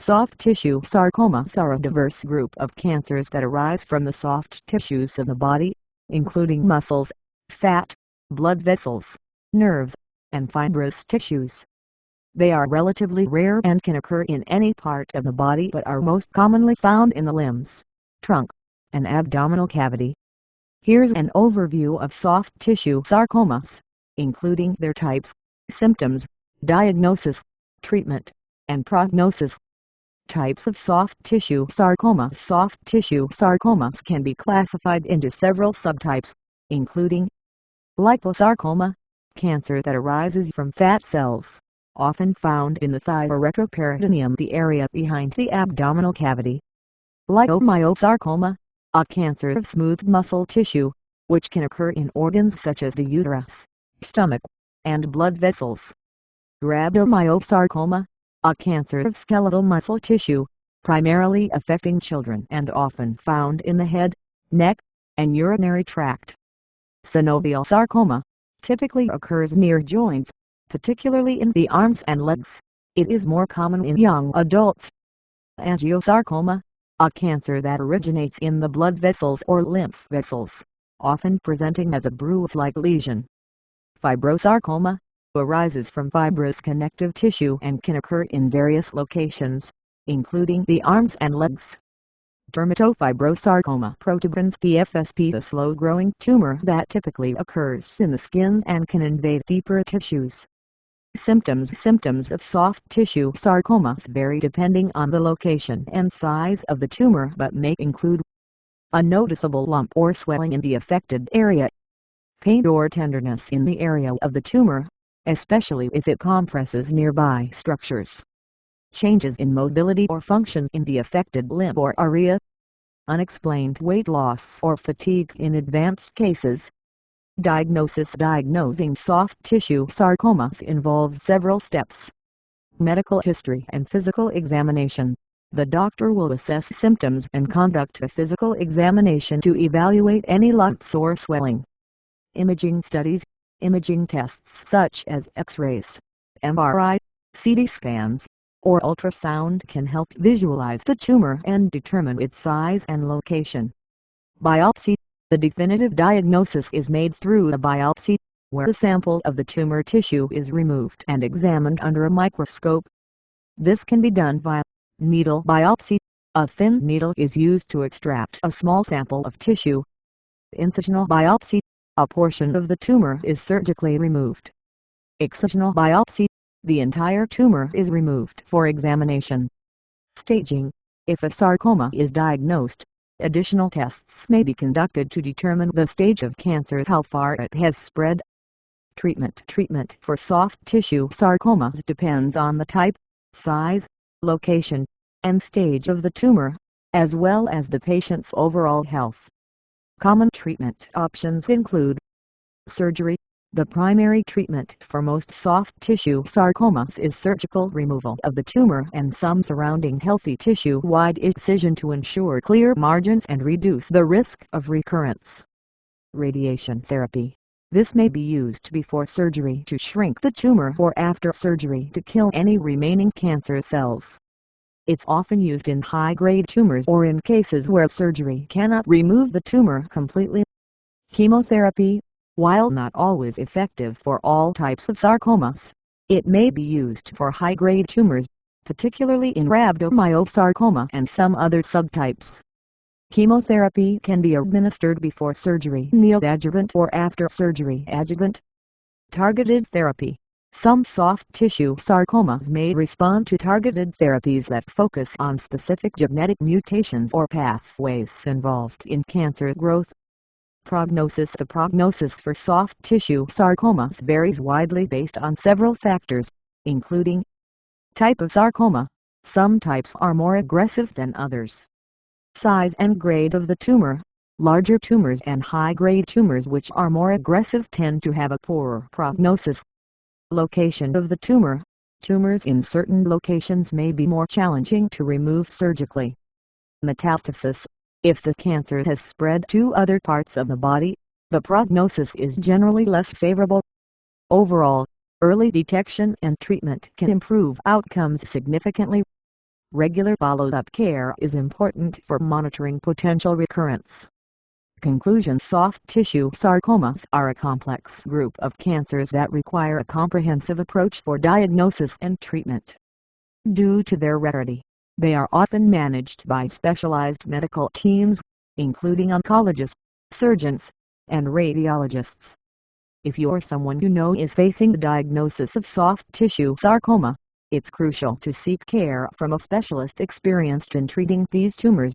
Soft tissue sarcomas are a diverse group of cancers that arise from the soft tissues of the body, including muscles, fat, blood vessels, nerves, and fibrous tissues. They are relatively rare and can occur in any part of the body but are most commonly found in the limbs, trunk, and abdominal cavity. Here's an overview of soft tissue sarcomas, including their types, symptoms, diagnosis, treatment, and prognosis. Types of soft tissue sarcomas. Soft tissue sarcomas can be classified into several subtypes, including liposarcoma, cancer that arises from fat cells, often found in the thigh or retroperitoneum, the area behind the abdominal cavity. Leiomyosarcoma, a cancer of smooth muscle tissue, which can occur in organs such as the uterus, stomach, and blood vessels. Rhabdomyosarcoma, a cancer of skeletal muscle tissue, primarily affecting children and often found in the head, neck, and urinary tract. Synovial sarcoma, typically occurs near joints, particularly in the arms and legs. It is more common in young adults. Angiosarcoma, a cancer that originates in the blood vessels or lymph vessels, often presenting as a bruise-like lesion. Fibrosarcoma, arises from fibrous connective tissue and can occur in various locations, including the arms and legs. Dermatofibrosarcoma, protuberans PFSP, a slow-growing tumor that typically occurs in the skin and can invade deeper tissues. Symptoms of soft tissue sarcomas vary depending on the location and size of the tumor but may include a noticeable lump or swelling in the affected area, pain or tenderness in the area of the tumor, especially if it compresses nearby structures, changes in mobility or function in the affected limb or area, unexplained weight loss or fatigue in advanced cases. Diagnosis. Diagnosing soft tissue sarcomas involves several steps. Medical history and physical examination. The doctor will assess symptoms and conduct a physical examination to evaluate any lumps or swelling. Imaging studies. Imaging tests such as X-rays, MRI, CT scans, or ultrasound can help visualize the tumor and determine its size and location. Biopsy. The definitive diagnosis is made through a biopsy, where a sample of the tumor tissue is removed and examined under a microscope. This can be done via needle biopsy. A thin needle is used to extract a small sample of tissue. Incisional biopsy. A portion of the tumor is surgically removed. Excisional biopsy. The entire tumor is removed for examination. Staging. If a sarcoma is diagnosed, additional tests may be conducted to determine the stage of cancer, how far it has spread. Treatment. Treatment for soft tissue sarcomas depends on the type, size, location, and stage of the tumor, as well as the patient's overall health. Common treatment options include surgery. The primary treatment for most soft tissue sarcomas is surgical removal of the tumor and some surrounding healthy tissue. Wide excision to ensure clear margins and reduce the risk of recurrence. Radiation therapy. This may be used before surgery to shrink the tumor or after surgery to kill any remaining cancer cells. It's often used in high-grade tumors or in cases where surgery cannot remove the tumor completely. Chemotherapy. While not always effective for all types of sarcomas, it may be used for high-grade tumors, particularly in rhabdomyosarcoma and some other subtypes. Chemotherapy can be administered before surgery neoadjuvant or after surgery adjuvant. Targeted therapy. Some soft tissue sarcomas may respond to targeted therapies that focus on specific genetic mutations or pathways involved in cancer growth. Prognosis. The prognosis for soft tissue sarcomas varies widely based on several factors, including type of sarcoma. Some types are more aggressive than others. Size and grade of the tumor. Larger tumors and high-grade tumors which are more aggressive tend to have a poorer prognosis. Location of the tumor. Tumors in certain locations may be more challenging to remove surgically. Metastasis. If the cancer has spread to other parts of the body, the prognosis is generally less favorable. Overall, early detection and treatment can improve outcomes significantly. Regular follow-up care is important for monitoring potential recurrence. Conclusion: soft tissue sarcomas are a complex group of cancers that require a comprehensive approach for diagnosis and treatment. Due to their rarity, they are often managed by specialized medical teams, including oncologists, surgeons, and radiologists. If you're someone you know is facing the diagnosis of soft tissue sarcoma, it's crucial to seek care from a specialist experienced in treating these tumors.